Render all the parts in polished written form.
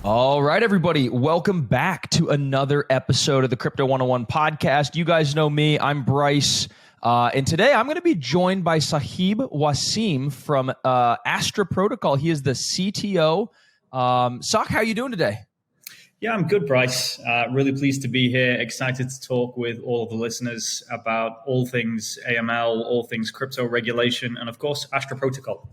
All right, everybody. Welcome back to another episode of the Crypto 101 podcast. You guys know me. I'm Bryce. And today I'm going to be joined by Sakhib Waseem from Astra Protocol. He is the CTO. Sakh, how are you doing today? Yeah, I'm good, Bryce. Really pleased to be here. Excited to talk with all of the listeners about all things AML, all things crypto regulation, and of course, Astra Protocol.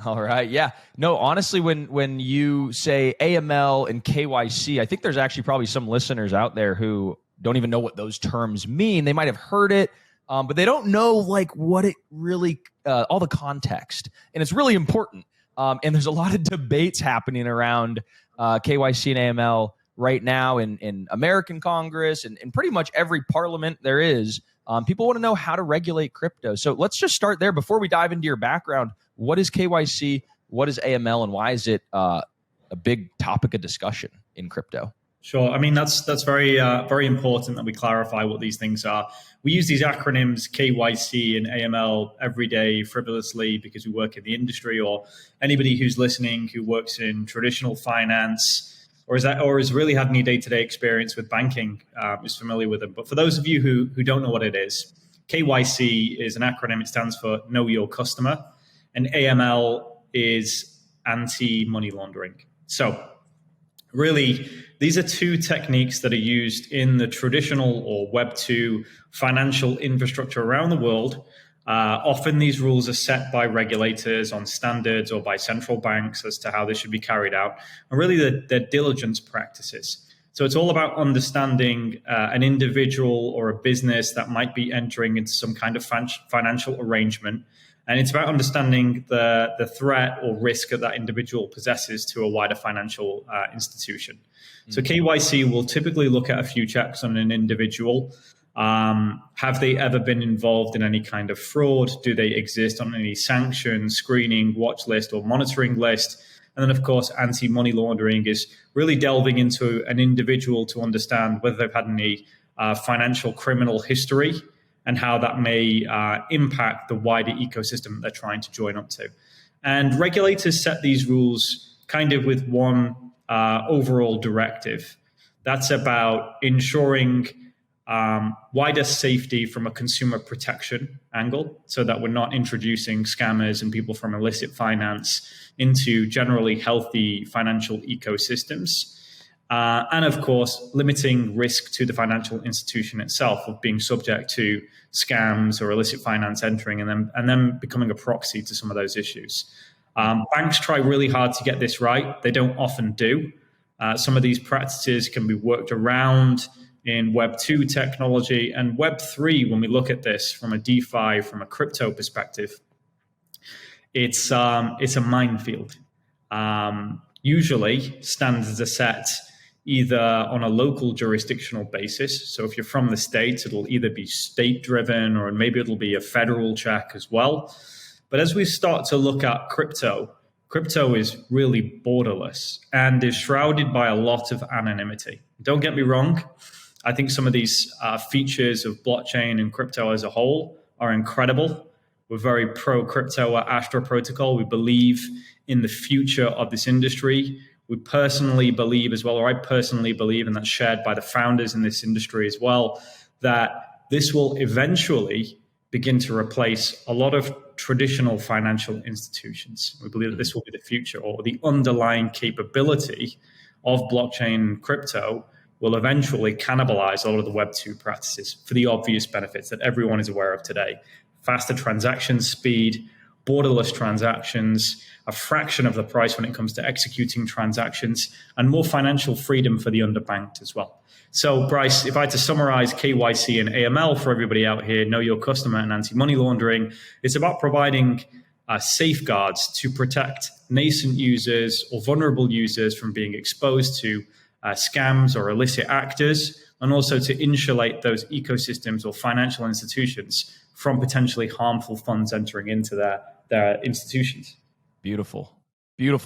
All right. Yeah. No, honestly, when you say AML and KYC, I think there's actually probably some listeners out there who don't even know what those terms mean. They might have heard it, but they don't know like what it really, all the context. And it's really important. And there's a lot of debates happening around KYC and AML right now in American Congress and pretty much every parliament there is. People want to know how to regulate crypto. So let's just start there before we dive into your background. What is KYC? What is AML? And why is it a big topic of discussion in crypto? Sure. I mean, that's very important that we clarify what these things are. We use these acronyms KYC and AML every day frivolously because we work in the industry, or anybody who's listening who works in traditional finance or has really had any day-to-day experience with banking is familiar with them. But for those of you who don't know what it is, KYC is an acronym. It stands for Know Your Customer. And AML is anti-money laundering. So really, these are two techniques that are used in the traditional or Web2 financial infrastructure around the world. Often these rules are set by regulators on standards or by central banks as to how they should be carried out, and really their diligence practices. So it's all about understanding an individual or a business that might be entering into some kind of financial arrangement. And it's about understanding the threat or risk that individual possesses to a wider financial institution. So KYC will typically look at a few checks on an individual. Have they ever been involved in any kind of fraud? Do they exist on any sanctions, screening, watch list, or monitoring list? And then, of course, anti-money laundering is really delving into an individual to understand whether they've had any financial criminal history and how that may impact the wider ecosystem that they're trying to join up to. And regulators set these rules kind of with one overall directive. That's about ensuring wider safety from a consumer protection angle, so that we're not introducing scammers and people from illicit finance into generally healthy financial ecosystems. And of course, limiting risk to the financial institution itself of being subject to scams or illicit finance entering and then becoming a proxy to some of those issues. Banks try really hard to get this right. They don't often do. Some of these practices can be worked around in Web2 technology, and Web3, when we look at this from a DeFi, from a crypto perspective, it's a minefield. Usually, standards are set either on a local jurisdictional basis. So if you're from the States, it'll either be state-driven or maybe it'll be a federal check as well. But as we start to look at crypto is really borderless and is shrouded by a lot of anonymity. Don't get me wrong. I think some of these features of blockchain and crypto as a whole are incredible. We're very pro-crypto at Astra Protocol. We believe in the future of this industry. We personally believe as well, or I personally believe, and that's shared by the founders in this industry as well, that this will eventually begin to replace a lot of traditional financial institutions. We believe that this will be the future, or the underlying capability of blockchain and crypto will eventually cannibalize a lot of the Web2 practices for the obvious benefits that everyone is aware of today. Faster transaction speed, borderless transactions, a fraction of the price when it comes to executing transactions, and more financial freedom for the underbanked as well. So, Bryce, if I had to summarize KYC and AML for everybody out here, know your customer and anti-money laundering, it's about providing safeguards to protect nascent users or vulnerable users from being exposed to scams or illicit actors, and also to insulate those ecosystems or financial institutions from potentially harmful funds entering into their institutions. Beautiful.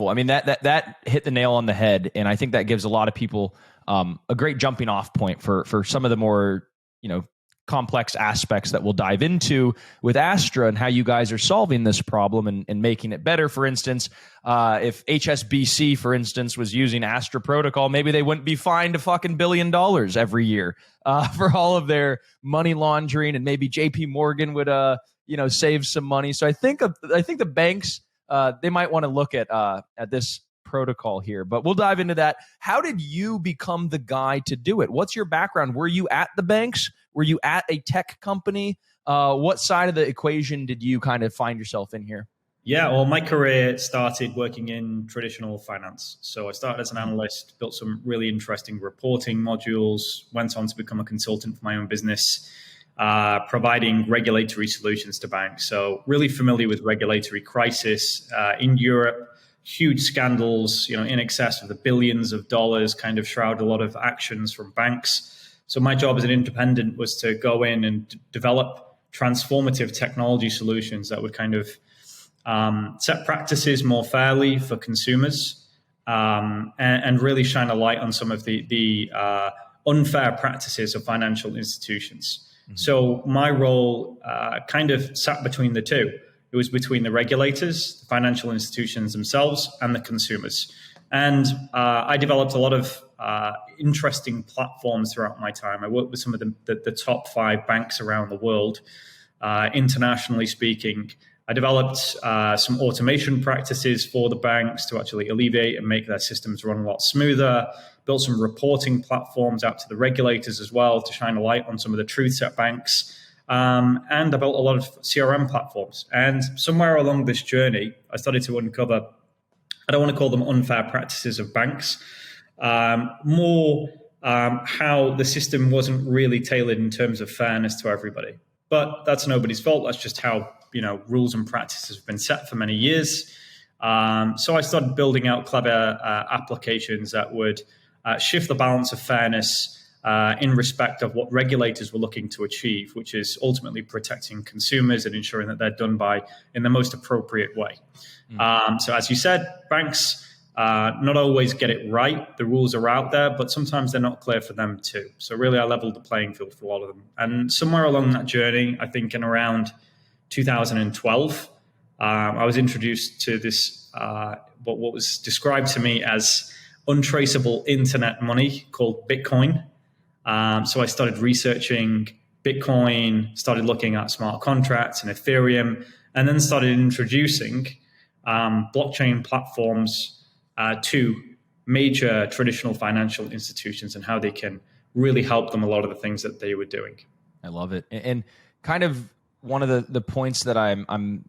I mean, that hit the nail on the head. And I think that gives a lot of people a great jumping off point for some of the more, complex aspects that we'll dive into with Astra and how you guys are solving this problem and making it better. For instance, if HSBC, for instance, was using Astra protocol, maybe they wouldn't be fined $1 billion every year for all of their money laundering, and maybe JP Morgan would save some money. So I think the banks they might want to look at this protocol here, but we'll dive into that. How did you become the guy to do it? What's your background? Were you at the banks? Were you at a tech company? What side of the equation did you kind of find yourself in here? Yeah, well, my career started working in traditional finance. So I started as an analyst, built some really interesting reporting modules, went on to become a consultant for my own business, providing regulatory solutions to banks. So really familiar with regulatory crisis in Europe. Huge scandals, in excess of the billions of dollars, kind of shroud a lot of actions from banks. So my job as an independent was to go in and develop transformative technology solutions that would kind of set practices more fairly for consumers, and really shine a light on some of the unfair practices of financial institutions. Mm-hmm. So my role kind of sat between the two. It was between the regulators, the financial institutions themselves, and the consumers. And I developed a lot of interesting platforms throughout my time. I worked with some of the top 5 banks around the world, internationally speaking. I developed some automation practices for the banks to actually alleviate and make their systems run a lot smoother. Built some reporting platforms out to the regulators as well to shine a light on some of the truths at banks. And I built a lot of CRM platforms. And somewhere along this journey, I started to uncover, I don't want to call them unfair practices of banks, more how the system wasn't really tailored in terms of fairness to everybody. But that's nobody's fault. That's just how rules and practices have been set for many years. So I started building out clever applications that would shift the balance of fairness in respect of what regulators were looking to achieve, which is ultimately protecting consumers and ensuring that they're done in the most appropriate way. So as you said, banks not always get it right. The rules are out there, but sometimes they're not clear for them too. So really I leveled the playing field for a lot of them. And somewhere along that journey, I think in around 2012, I was introduced to this, what was described to me as untraceable internet money called Bitcoin. So I started researching Bitcoin, started looking at smart contracts and Ethereum, and then started introducing blockchain platforms to major traditional financial institutions and how they can really help them a lot of the things that they were doing. I love it. And kind of one of the points that I'm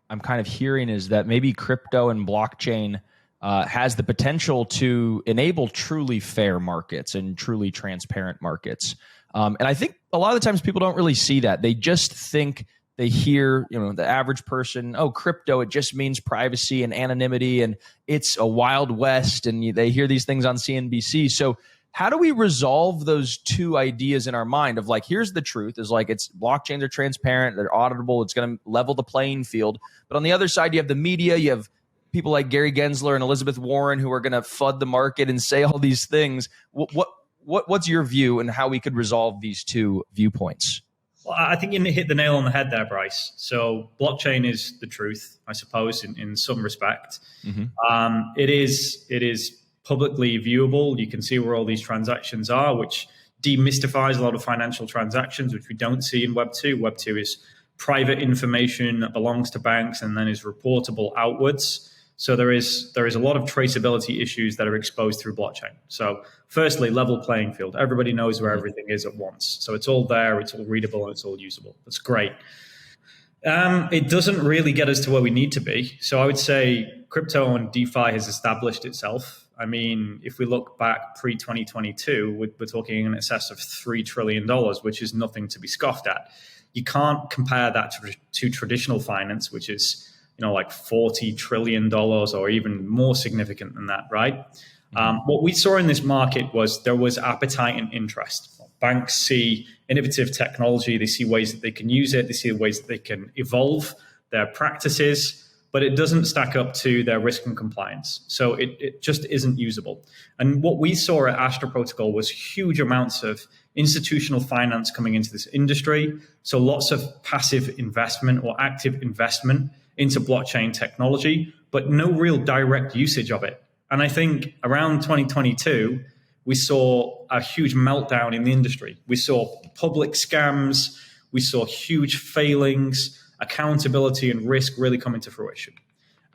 kind of hearing is that maybe crypto and blockchain has the potential to enable truly fair markets and truly transparent markets. And I think a lot of the times people don't really see that. They just think, they hear, the average person, oh, crypto, it just means privacy and anonymity and it's a wild west, and they hear these things on CNBC. So how do we resolve those two ideas in our mind of like, here's the truth, is like, it's blockchains are transparent, they're auditable, it's going to level the playing field. But on the other side, you have the media, you have people like Gary Gensler and Elizabeth Warren who are going to flood the market and say all these things. What's your view and how we could resolve these two viewpoints? Well, I think you hit the nail on the head there, Bryce. So blockchain is the truth, I suppose, in some respect. Mm-hmm. It is publicly viewable. You can see where all these transactions are, which demystifies a lot of financial transactions, which we don't see in Web2. Web2 is private information that belongs to banks and then is reportable outwards. So there is a lot of traceability issues that are exposed through blockchain. So firstly, level playing field. Everybody knows where everything is at once. So it's all there, it's all readable, and it's all usable. That's great. It doesn't really get us to where we need to be. So I would say crypto and DeFi has established itself. I mean, if we look back pre-2022, we're talking in excess of $3 trillion, which is nothing to be scoffed at. You can't compare that to traditional finance, which is like $40 trillion or even more significant than that, right? What we saw in this market was there was appetite and interest. Banks see innovative technology, they see ways that they can use it, they see ways that they can evolve their practices. but it doesn't stack up to their risk and compliance. So it just isn't usable. And what we saw at Astra Protocol was huge amounts of institutional finance coming into this industry. So lots of passive investment or active investment into blockchain technology, but no real direct usage of it. And I think around 2022, we saw a huge meltdown in the industry. We saw public scams, we saw huge failings, accountability and risk really coming to fruition.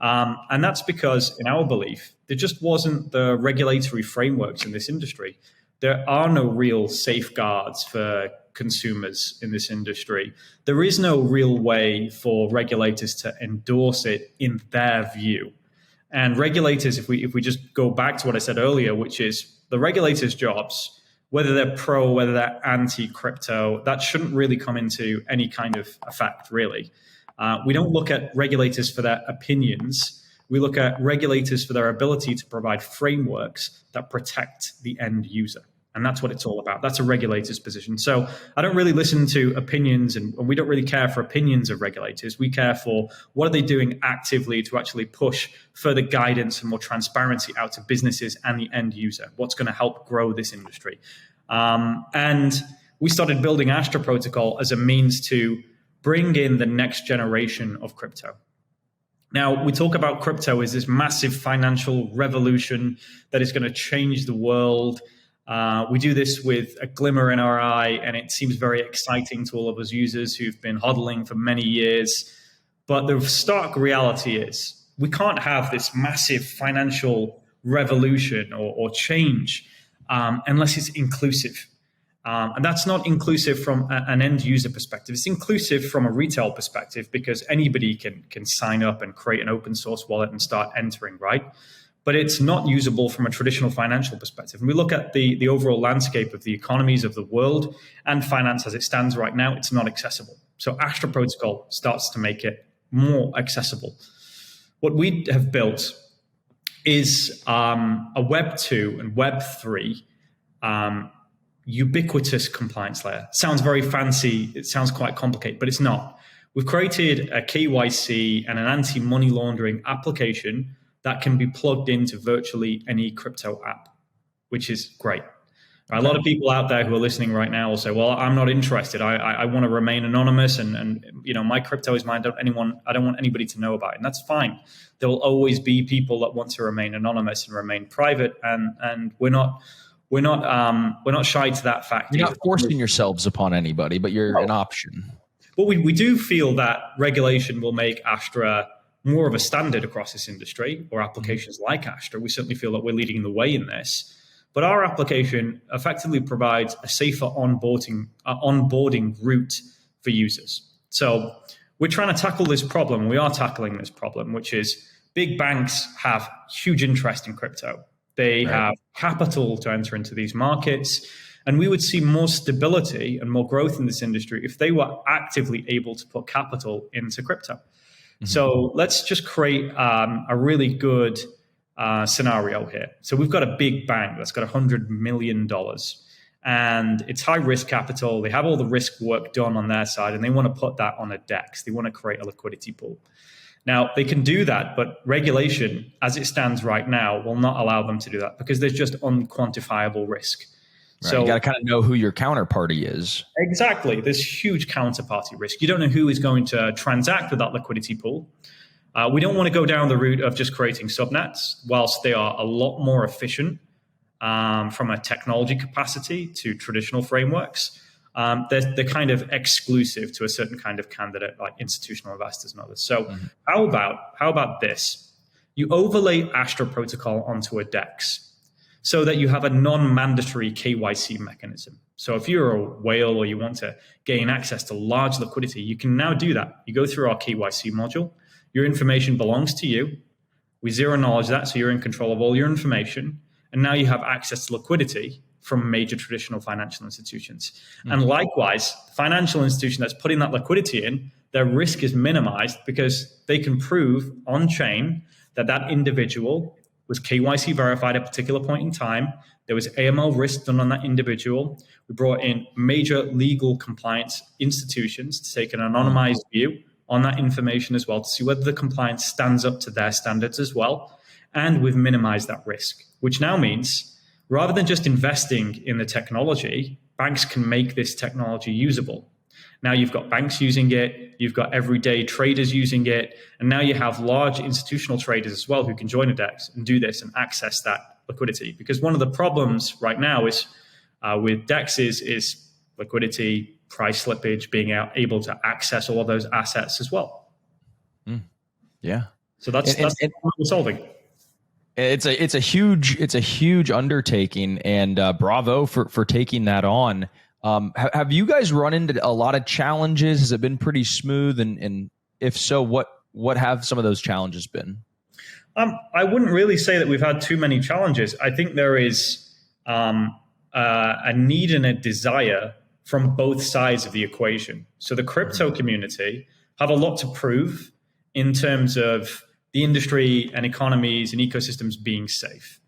And that's because, in our belief, there just wasn't the regulatory frameworks in this industry. There are no real safeguards for consumers in this industry. There is no real way for regulators to endorse it in their view. And regulators, if we just go back to what I said earlier, which is the regulators' jobs, whether they're pro, whether they're anti-crypto, that shouldn't really come into any kind of effect, really. We don't look at regulators for their opinions. We look at regulators for their ability to provide frameworks that protect the end user. And that's what it's all about. That's a regulator's position. So I don't really listen to opinions, and we don't really care for opinions of regulators. We care for what are they doing actively to actually push further guidance and more transparency out to businesses and the end user. What's going to help grow this industry? And we started building Astra Protocol as a means to bring in the next generation of crypto. Now, we talk about crypto as this massive financial revolution that is going to change the world. We do this with a glimmer in our eye, and it seems very exciting to all of us users who've been hodling for many years. But the stark reality is we can't have this massive financial revolution or change unless it's inclusive. And that's not inclusive from an end user perspective. It's inclusive from a retail perspective because anybody can sign up and create an open source wallet and start entering, right? But it's not usable from a traditional financial perspective. And we look at the overall landscape of the economies of the world and finance as it stands right now, it's not accessible. So Astra Protocol starts to make it more accessible. What we have built is a Web2 and Web3 ubiquitous compliance layer. Sounds very fancy. It sounds quite complicated, but it's not. We've created a KYC and an anti-money laundering application that can be plugged into virtually any crypto app, which is great. A lot of people out there who are listening right now will say, well, I'm not interested. I want to remain anonymous and my crypto is mine. I don't want anybody to know about it. And that's fine. There will always be people that want to remain anonymous and remain private. And we're not shy to that fact. You're not forcing yourselves upon anybody, but you're an option. But we do feel that regulation will make Astra more of a standard across this industry, or applications like Astra. We certainly feel that we're leading the way in this. But our application effectively provides a safer onboarding route for users. So we're trying to tackle this problem. We are tackling this problem, which is big banks have huge interest in crypto. They have capital to enter into these markets. And we would see more stability and more growth in this industry if they were actively able to put capital into crypto. Mm-hmm. So let's just create a really good scenario here. So we've got a big bank that's got $100 million and it's high risk capital. They have all the risk work done on their side and they want to put that on a DEX. They want to create a liquidity pool. Now, they can do that, but regulation, as it stands right now, will not allow them to do that because there's just unquantifiable risk. Right. So you got to kind of know who your counterparty is. Exactly. There's huge counterparty risk. You don't know who is going to transact with that liquidity pool. We don't want to go down the route of just creating subnets, whilst they are a lot more efficient from a technology capacity to traditional frameworks. They're kind of exclusive to a certain kind of candidate, like institutional investors and others. So how about this? You overlay Astra Protocol onto a DEX so that you have a non-mandatory KYC mechanism. So if you're a whale or you want to gain access to large liquidity, you can now do that. You go through our KYC module. Your information belongs to you. We zero knowledge that, so you're in control of all your information. And now you have access to liquidity from major traditional financial institutions. Mm-hmm. And likewise, financial institution that's putting that liquidity in, their risk is minimized because they can prove on-chain that that individual was KYC verified at a particular point in time. There was AML risk done on that individual. We brought in major legal compliance institutions to take an anonymized view. on that information as well to see whether the compliance stands up to their standards as well. And we've minimized that risk, which now means rather than just investing in the technology, banks can make this technology usable. Now you've got banks using it, you've got everyday traders using it, and now you have large institutional traders as well who can join a DEX and do this and access that liquidity. Because one of the problems right now is with DEXs is liquidity, price slippage, being able to access all of those assets as well. Yeah. So that's what we're solving. It's a huge undertaking, and bravo for taking that on. Have you guys run into a lot of challenges? Has it been pretty smooth? And if so, what have some of those challenges been? I wouldn't really say that we've had too many challenges. I think there is a need and a desire from both sides of the equation. So the crypto community have a lot to prove in terms of the industry and economies and ecosystems being safe.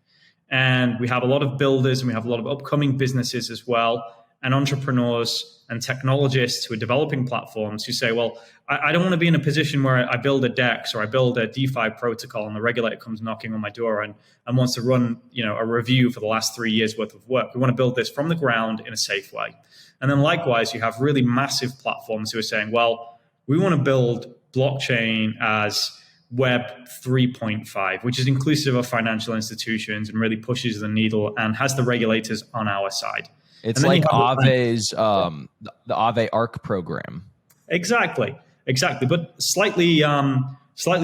And we have a lot of builders and we have a lot of upcoming businesses as well, and entrepreneurs and technologists who are developing platforms who say, well, I don't want to be in a position where I build a DEX or I build a DeFi protocol and the regulator comes knocking on my door and wants to run a review for the last 3 years worth of work. We want to build this from the ground in a safe way. And then likewise, you have really massive platforms who are saying, well, we want to build blockchain as Web 3.5, which is inclusive of financial institutions and really pushes the needle and has the regulators on our side. It's like Aave's, the Aave ARC program. Exactly. But slightly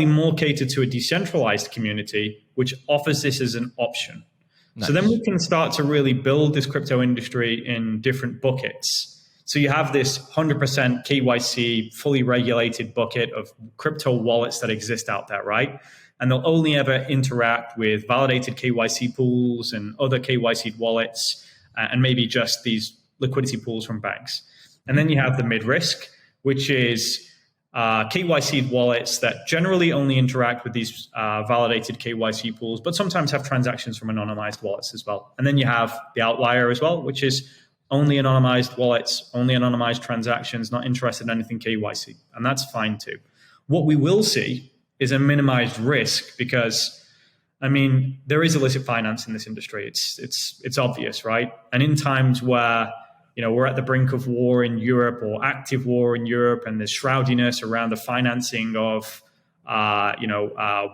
more catered to a decentralized community, which offers this as an option. Nice. So then we can start to really build this crypto industry in different buckets. So you have this 100% KYC, fully regulated bucket of crypto wallets that exist out there, right? And they'll only ever interact with validated KYC pools and other KYC wallets, and maybe just these liquidity pools from banks. And then you have the mid-risk, which is KYC wallets that generally only interact with these validated KYC pools, but sometimes have transactions from anonymized wallets as well. And then you have the outlier as well, which is only anonymized wallets, only anonymized transactions, not interested in anything KYC. And that's fine too. What we will see is a minimized risk because, I mean, there is illicit finance in this industry. It's obvious, right? And in times where, we're at the brink of war in Europe or active war in Europe, and there's shroudiness around the financing of,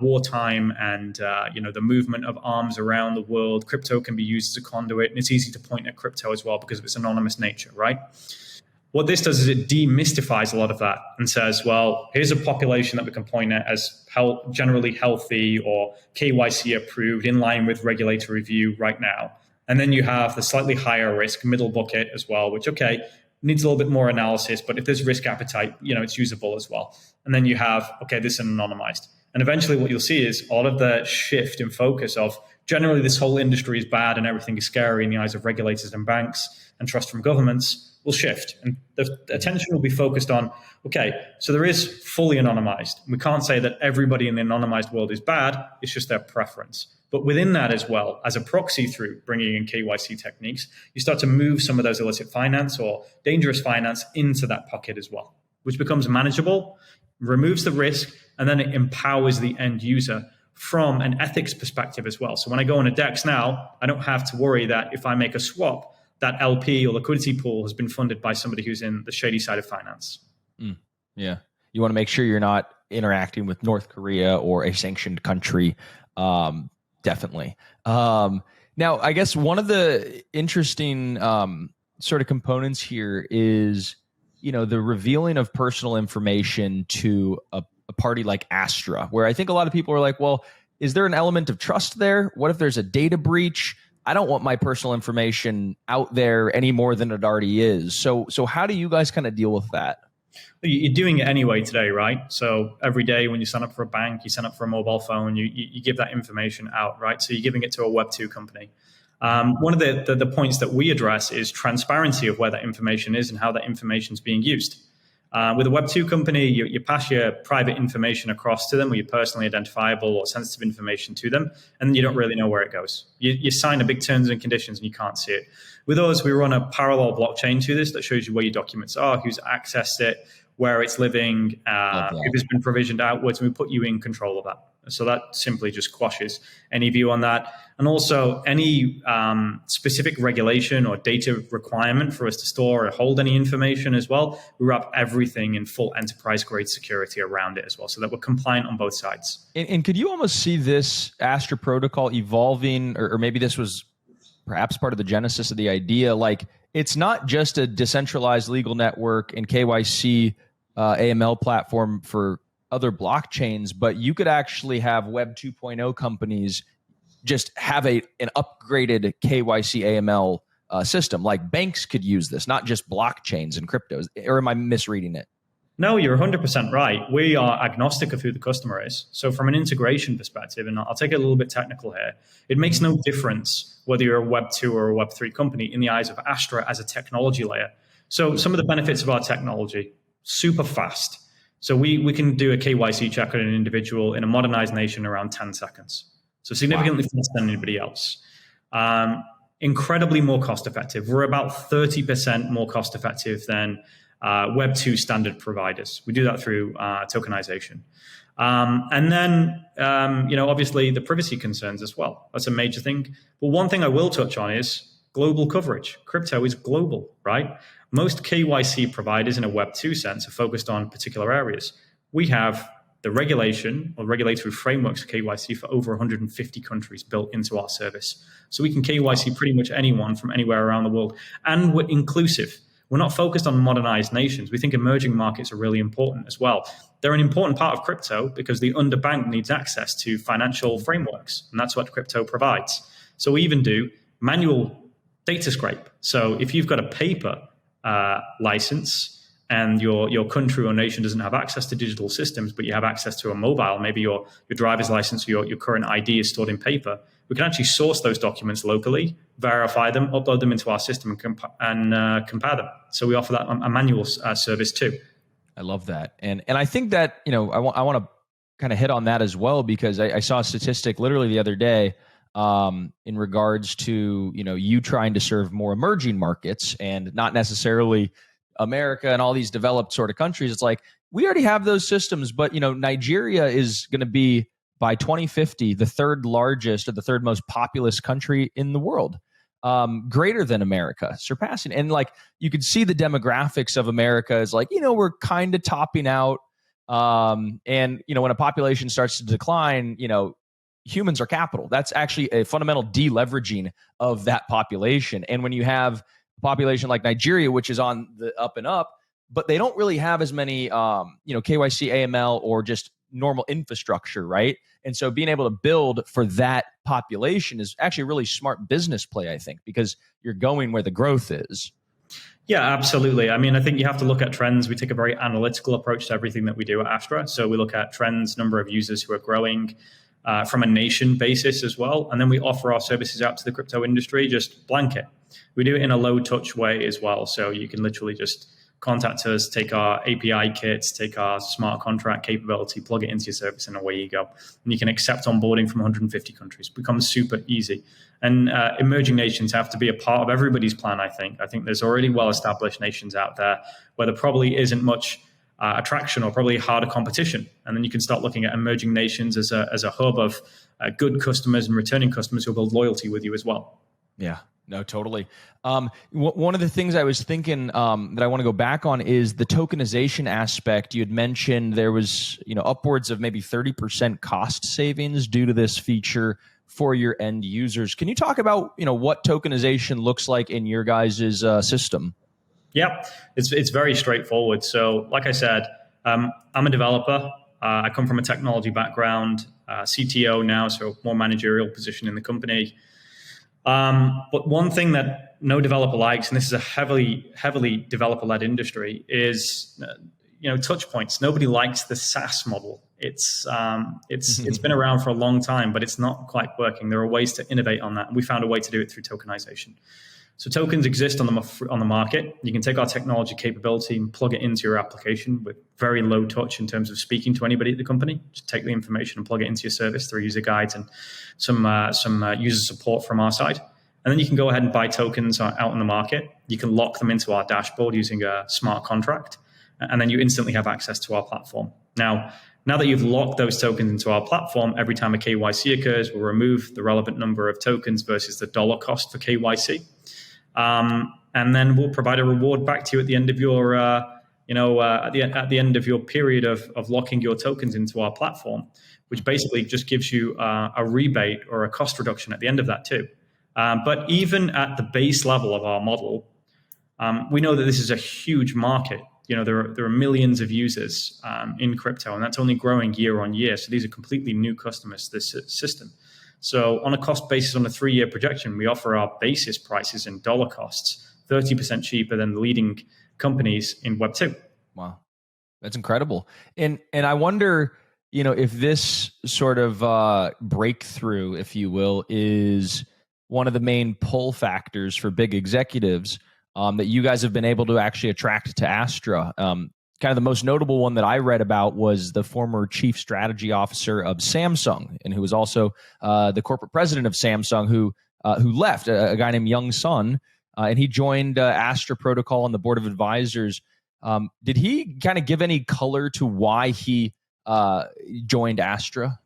wartime and, the movement of arms around the world, crypto can be used as a conduit. And it's easy to point at crypto as well because of its anonymous nature, right? What this does is it demystifies a lot of that and says, well, here's a population that we can point at as generally healthy or KYC approved in line with regulatory review right now. And then you have the slightly higher risk middle bucket as well, which, needs a little bit more analysis, but if there's risk appetite, it's usable as well. And then you have, this is anonymized. And eventually what you'll see is all of the shift in focus of generally this whole industry is bad and everything is scary in the eyes of regulators and banks and trust from governments will shift. And the attention will be focused on, so there is fully anonymized. We can't say that everybody in the anonymized world is bad. It's just their preference. But within that as well, as a proxy through bringing in KYC techniques, you start to move some of those illicit finance or dangerous finance into that pocket as well, which becomes manageable, removes the risk, and then it empowers the end user from an ethics perspective as well. So when I go on a DEX now, I don't have to worry that if I make a swap, that LP or liquidity pool has been funded by somebody who's in the shady side of finance. Yeah. You want to make sure you're not interacting with North Korea or a sanctioned country. Definitely. Now, I guess one of the interesting sort of components here is, the revealing of personal information to a party like Astra, where I think a lot of people are like, well, is there an element of trust there? What if there's a data breach? I don't want my personal information out there any more than it already is. So how do you guys kind of deal with that? You're doing it anyway today, right? So every day when you sign up for a bank, you sign up for a mobile phone, you give that information out, right? So you're giving it to a Web2 company. One of the points that we address is transparency of where that information is and how that information is being used. With a Web2 company, you pass your private information across to them or your personally identifiable or sensitive information to them, and you don't really know where it goes. You sign a big terms and conditions and you can't see it. With us, we run a parallel blockchain to this that shows you where your documents are, who's accessed it, where it's living, Love if that. it's been provisioned outwards, and we put you in control of that. So that simply just quashes any view on that. And also any specific regulation or data requirement for us to store or hold any information as well, we wrap everything in full enterprise grade security around it as well, so that we're compliant on both sides. And could you almost see this Astra protocol evolving, or maybe this was perhaps part of the genesis of the idea? Like, it's not just a decentralized legal network and KYC AML platform for other blockchains, but you could actually have Web 2.0 companies just have an upgraded KYC AML system. Like banks could use this, not just blockchains and cryptos. Or am I misreading it? No, you're 100% right. We are agnostic of who the customer is. So from an integration perspective, and I'll take it a little bit technical here, it makes no difference whether you're a Web 2 or a Web 3 company in the eyes of Astra as a technology layer. So some of the benefits of our technology, super fast. So we can do a KYC check on an individual in a modernized nation around 10 seconds. So significantly faster than anybody else. Incredibly more cost effective. We're about 30% more cost effective than Web 2 standard providers. We do that through tokenization. And then, obviously the privacy concerns as well. That's a major thing. But one thing I will touch on is global coverage. Crypto is global, right? Most KYC providers in a Web 2 sense are focused on particular areas. We have the regulation or regulatory frameworks of KYC for over 150 countries built into our service. So we can KYC pretty much anyone from anywhere around the world. And we're inclusive. We're not focused on modernized nations. We think emerging markets are really important as well. They're an important part of crypto because the underbanked needs access to financial frameworks, and that's what crypto provides. So we even do manual data scrape. So if you've got a paper license and your country or nation doesn't have access to digital systems, but you have access to a mobile, maybe your driver's license or your current ID is stored in paper, we can actually source those documents locally, verify them, upload them into our system, and compare them. So we offer that a manual service too. I love that. And I think that, I want to kind of hit on that as well, because I saw a statistic literally the other day in regards to, you trying to serve more emerging markets and not necessarily America and all these developed sort of countries. It's like, we already have those systems, but, Nigeria is going to be by 2050, the third largest or the third most populous country in the world, greater than America, surpassing. And like, you could see the demographics of America is like, we're kind of topping out. And, when a population starts to decline, humans are capital. That's actually a fundamental deleveraging of that population. And when you have a population like Nigeria, which is on the up and up, but they don't really have as many, KYC, AML, or just normal infrastructure, right? And so being able to build for that population is actually a really smart business play, I think, because you're going where the growth is. Yeah, absolutely. I mean, I think you have to look at trends. We take a very analytical approach to everything that we do at Astra. So we look at trends, number of users who are growing from a nation basis as well. And then we offer our services out to the crypto industry, just blanket. We do it in a low touch way as well. So you can literally just contact us, take our API kits, take our smart contract capability, plug it into your service, and away you go. And you can accept onboarding from 150 countries. It becomes super easy. And emerging nations have to be a part of everybody's plan, I think. I think there's already well-established nations out there where there probably isn't much attraction or probably harder competition. And then you can start looking at emerging nations as a hub of good customers and returning customers who build loyalty with you as well. Yeah. No, totally. One of the things I was thinking that I want to go back on is the tokenization aspect. You had mentioned there was, upwards of maybe 30% cost savings due to this feature for your end users. Can you talk about, what tokenization looks like in your guys' system? Yeah, it's very straightforward. So like I said, I'm a developer. I come from a technology background, CTO now, so more managerial position in the company. But one thing that no developer likes, and this is a heavily developer-led industry, is touch points. Nobody likes the SaaS model. It's been around for a long time, but it's not quite working. There are ways to innovate on that, and we found a way to do it through tokenization. So tokens exist on the market. You can take our technology capability and plug it into your application with very low touch in terms of speaking to anybody at the company. Just take the information and plug it into your service through user guides and some user support from our side. And then you can go ahead and buy tokens out in the market. You can lock them into our dashboard using a smart contract. and then you instantly have access to our platform. Now that you've locked those tokens into our platform, every time a KYC occurs, we'll remove the relevant number of tokens versus the dollar cost for KYC. And then we'll provide a reward back to you at the end of your, at the end of your period of locking your tokens into our platform, which basically just gives you a rebate or a cost reduction at the end of that too. But even at the base level of our model, we know that this is a huge market. There are millions of users in crypto, and that's only growing year on year. So these are completely new customers to this system. So on a cost basis, on a 3-year projection, we offer our basis prices in dollar costs 30% cheaper than the leading companies in Web2. Wow, that's incredible. And I wonder, if this sort of breakthrough, if you will, is one of the main pull factors for big executives that you guys have been able to actually attract to Astra. Kind of the most notable one that I read about was the former chief strategy officer of Samsung, and who was also the corporate president of Samsung, who left, a guy named Young Sun, and he joined Astra Protocol on the board of advisors. Did he kind of give any color to why he joined Astra?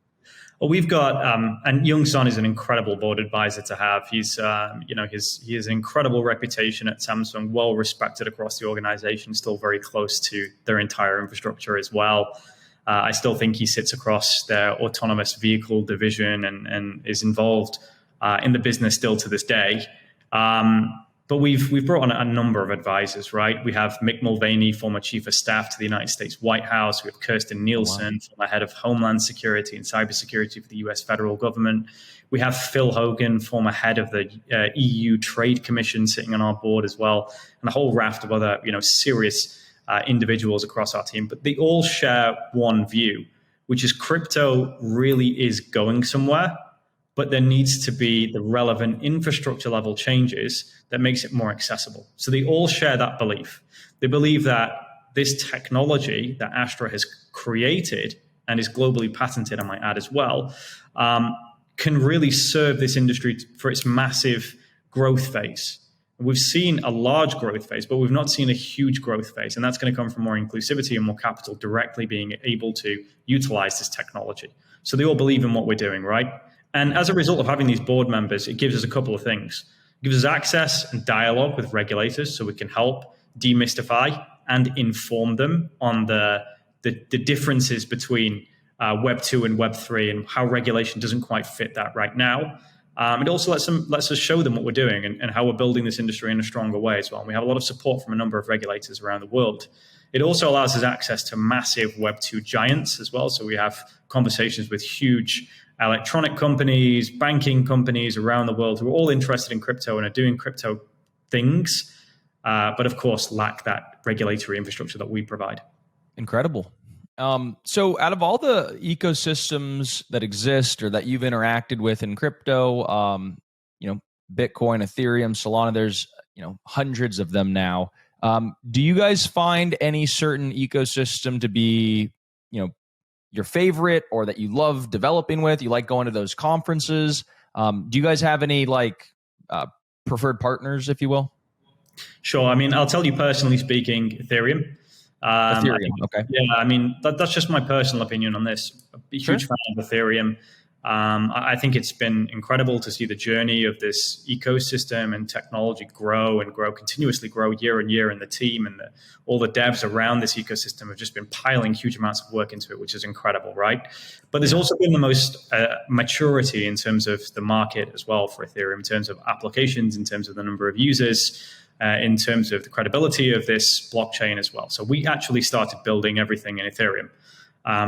Well, we've got, and Young Sun is an incredible board advisor to have. He has an incredible reputation at Samsung, well respected across the organization, still very close to their entire infrastructure as well. I still think he sits across their autonomous vehicle division and is involved in the business still to this day. But we've brought on a number of advisors, right? We have Mick Mulvaney, former chief of staff to the United States White House. We have Kirsten Nielsen, former head of Homeland Security and cybersecurity for the U.S. federal government. We have Phil Hogan, former head of the EU Trade Commission, sitting on our board as well, and a whole raft of other, serious individuals across our team. But they all share one view, which is crypto really is going somewhere. But there needs to be the relevant infrastructure level changes that makes it more accessible. So they all share that belief. They believe that this technology that Astra has created and is globally patented, I might add as well, can really serve this industry for its massive growth phase. We've seen a large growth phase, but we've not seen a huge growth phase. And that's going to come from more inclusivity and more capital directly being able to utilize this technology. So they all believe in what we're doing, right? And as a result of having these board members, it gives us a couple of things. It gives us access and dialogue with regulators so we can help demystify and inform them on the differences between Web 2 and Web 3 and how regulation doesn't quite fit that right now. It also lets us show them what we're doing and how we're building this industry in a stronger way as well. And we have a lot of support from a number of regulators around the world. It also allows us access to massive Web 2 giants as well. So we have conversations with huge electronic companies, banking companies around the world who are all interested in crypto and are doing crypto things, but of course lack that regulatory infrastructure that we provide. Incredible. So out of all the ecosystems that exist or that you've interacted with in crypto, Bitcoin, Ethereum, Solana, there's hundreds of them now. Do you guys find any certain ecosystem to be, your favorite or that you love developing with? You like going to those conferences? Do you guys have any preferred partners, if you will? Sure. I mean, I'll tell you personally speaking, Ethereum. Okay. Yeah, that's just my personal opinion on this. I'm a huge fan of Ethereum. I think it's been incredible to see the journey of this ecosystem and technology grow, continuously grow year on year. And the team and all the devs around this ecosystem have just been piling huge amounts of work into it, which is incredible, right? But there's also been the most maturity in terms of the market as well for Ethereum, in terms of applications, in terms of the number of users, in terms of the credibility of this blockchain as well. So we actually started building everything in Ethereum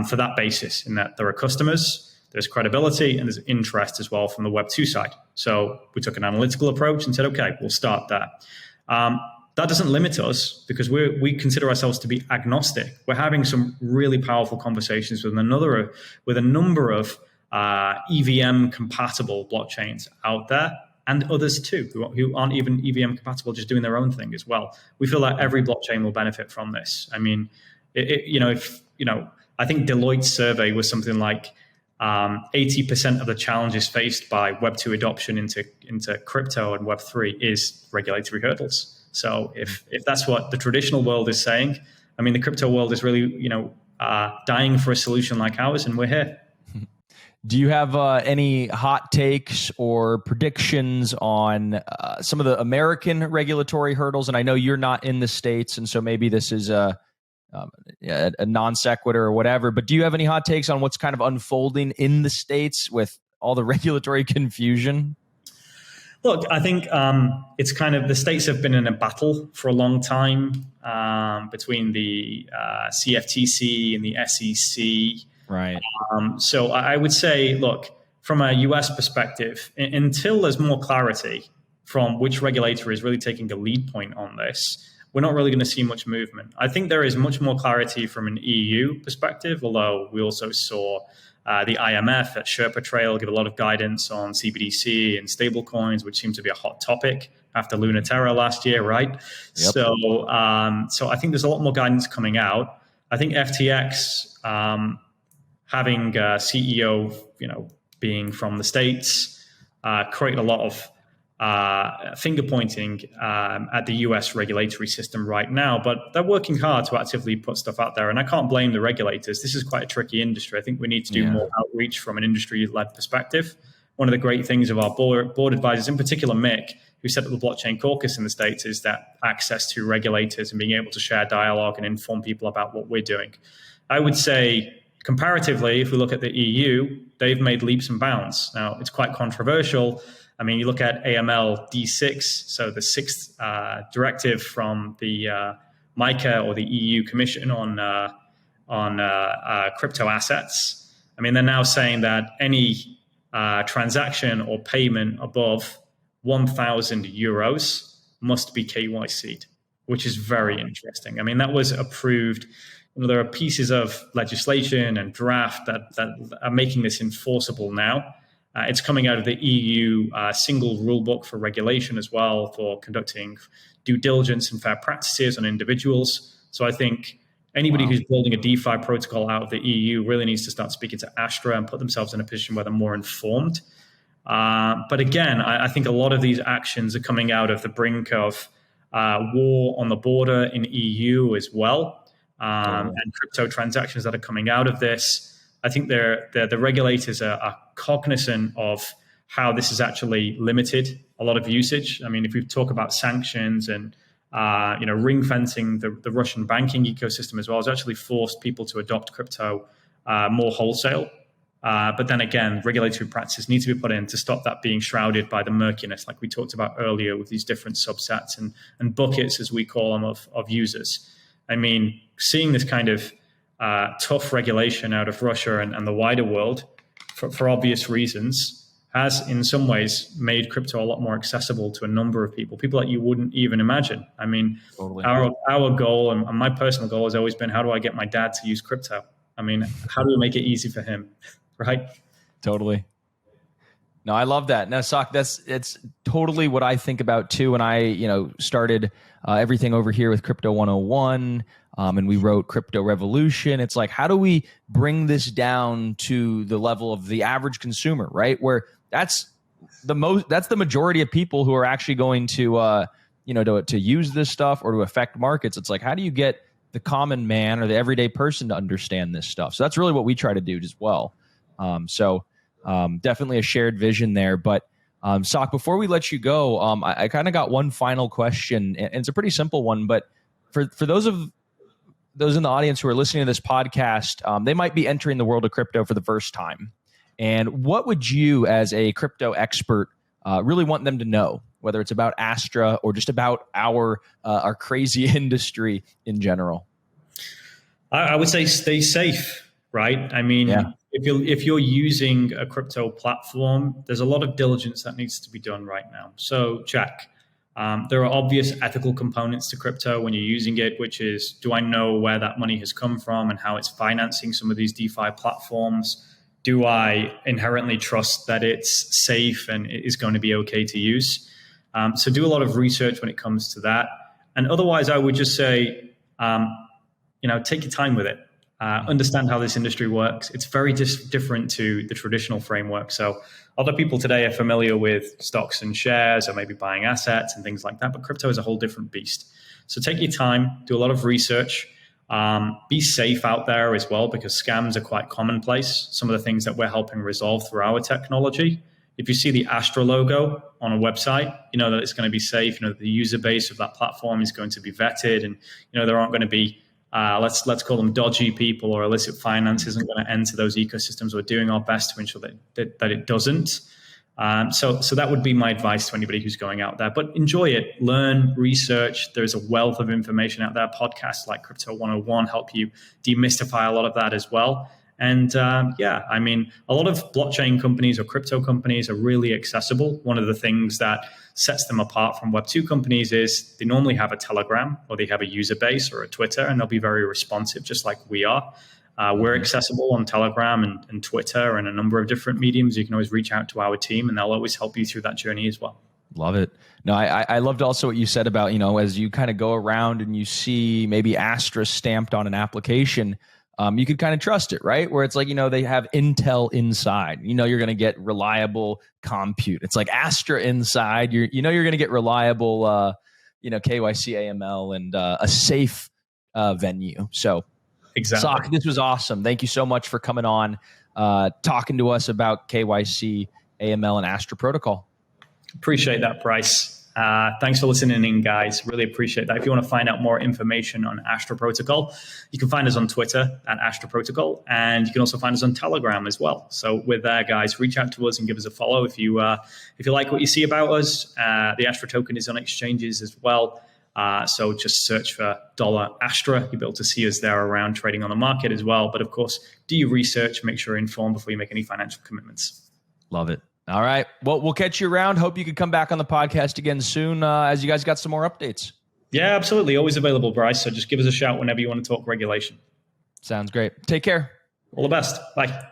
for that basis, in that there are customers, there's credibility, and there's interest as well from the Web 2 side. So we took an analytical approach and said, okay, we'll start there. That doesn't limit us because we consider ourselves to be agnostic. We're having some really powerful conversations with a number of EVM compatible blockchains out there, and others too who aren't even EVM compatible, just doing their own thing as well. We feel that every blockchain will benefit from this. I mean, I think Deloitte's survey was something like 80% of the challenges faced by Web 2 adoption into crypto and Web 3 is regulatory hurdles. So if that's what the traditional world is saying, I mean, the crypto world is really, dying for a solution like ours, and we're here. Do you have any hot takes or predictions on some of the American regulatory hurdles? And I know you're not in the States, and so maybe this is a non sequitur or whatever, but do you have any hot takes on what's kind of unfolding in the States with all the regulatory confusion? Look, I think it's kind of, the states have been in a battle for a long time between the CFTC and the SEC. Right. So I would say, look, from a US perspective, until there's more clarity from which regulator is really taking a lead point on this, we're not really going to see much movement. I think there is much more clarity from an EU perspective, although we also saw the IMF at Sherpa Trail give a lot of guidance on CBDC and stablecoins, which seemed to be a hot topic after Luna Terra last year, right? Yep. So I think there's a lot more guidance coming out. I think FTX, having a CEO, being from the States, created a lot of finger pointing at the US regulatory system right now, but they're working hard to actively put stuff out there. And I can't blame the regulators. This is quite a tricky industry. I think we need to do more outreach from an industry-led perspective. One of the great things of our board advisors, in particular Mick, who set up the Blockchain Caucus in the States, is that access to regulators and being able to share dialogue and inform people about what we're doing. I would say, comparatively, if we look at the EU, they've made leaps and bounds. Now, it's quite controversial. I mean, you look at AML D6, so the sixth directive from the MiCA or the EU Commission on crypto assets. I mean, they're now saying that any transaction or payment above 1,000 euros must be KYC'd, which is very interesting. I mean, that was approved. There are pieces of legislation and draft that are making this enforceable now. It's coming out of the EU single rule book for regulation as well, for conducting due diligence and fair practices on individuals. So I think anybody who's building a DeFi protocol out of the EU really needs to start speaking to Astra and put themselves in a position where they're more informed. But again, I think a lot of these actions are coming out of the brink of war on the border in EU as well, and crypto transactions that are coming out of this. I think the regulators are cognizant of how this has actually limited a lot of usage. I mean, if we talk about sanctions and ring fencing the Russian banking ecosystem as well, has actually forced people to adopt crypto more wholesale. But then again, regulatory practices need to be put in to stop that being shrouded by the murkiness, like we talked about earlier, with these different subsets and buckets, as we call them, of users. I mean, seeing this kind of tough regulation out of Russia and the wider world, for obvious reasons, has in some ways made crypto a lot more accessible to a number of people that you wouldn't even imagine. I mean, our goal and my personal goal has always been, how do I get my dad to use crypto? I mean, how do we make it easy for him? Right? Totally. No, I love that. Now, it's totally what I think about too. When I, started everything over here with Crypto 101, and we wrote Crypto Revolution. It's like, how do we bring this down to the level of the average consumer, right? Where that's the majority of people who are actually going to, to use this stuff or to affect markets. It's like, how do you get the common man or the everyday person to understand this stuff? So that's really what we try to do as well. Definitely a shared vision there. But Sak, before we let you go, I kind of got one final question, and it's a pretty simple one. But for those in the audience who are listening to this podcast, they might be entering the world of crypto for the first time. And what would you, as a crypto expert, really want them to know, whether it's about Astra or just about our crazy industry in general? I would say stay safe, right? I mean, if you're using a crypto platform, there's a lot of diligence that needs to be done right now. So check. There are obvious ethical components to crypto when you're using it, which is, do I know where that money has come from and how it's financing some of these DeFi platforms? Do I inherently trust that it's safe and it is going to be okay to use? So do a lot of research when it comes to that. And otherwise, I would just say, take your time with it. Understand how this industry works. It's very different to the traditional framework. So other people today are familiar with stocks and shares or maybe buying assets and things like that, but crypto is a whole different beast. So take your time, do a lot of research, Be safe out there as well, because scams are quite commonplace. Some of the things that we're helping resolve through our technology. If you see the Astra logo on a website, you know that it's going to be safe. You know, the user base of that platform is going to be vetted, and you know there aren't going to be let's call them dodgy people, or illicit finance isn't going to enter those ecosystems. We're doing our best to ensure that it doesn't. So that would be my advice to anybody who's going out there. But enjoy it, learn, research. There's a wealth of information out there. Podcasts like Crypto 101 help you demystify a lot of that as well. And I mean, a lot of blockchain companies or crypto companies are really accessible. One of the things that sets them apart from Web2 companies is they normally have a Telegram, or they have a user base, or a Twitter, and they'll be very responsive, just like we are. We're accessible on Telegram and Twitter and a number of different mediums. You can always reach out to our team, and they'll always help you through that journey as well. Love it. No, I loved also what you said about, you know, as you kind of go around and you see maybe Astra stamped on an application, you could kind of trust it, right? Where it's like, you know, they have Intel inside. You know, you're going to get reliable compute. It's like Astra inside. You're going to get reliable, KYC, AML, and a safe venue. So, exactly. Sakhib, this was awesome. Thank you so much for coming on, talking to us about KYC, AML, and Astra protocol. Appreciate that, Bryce. Thanks for listening in, guys. Really appreciate that. If you want to find out more information on Astra Protocol, you can find us on Twitter at Astra Protocol, and you can also find us on Telegram as well. So with that, guys, reach out to us and give us a follow if you like what you see about us. The Astra token is on exchanges as well. So just search for $Astra. You'll be able to see us there around trading on the market as well. But of course, do your research, make sure you're informed before you make any financial commitments. Love it. All right. Well, we'll catch you around. Hope you could come back on the podcast again soon as you guys got some more updates. Yeah, absolutely. Always available, Bryce. So just give us a shout whenever you want to talk regulation. Sounds great. Take care. All the best. Bye.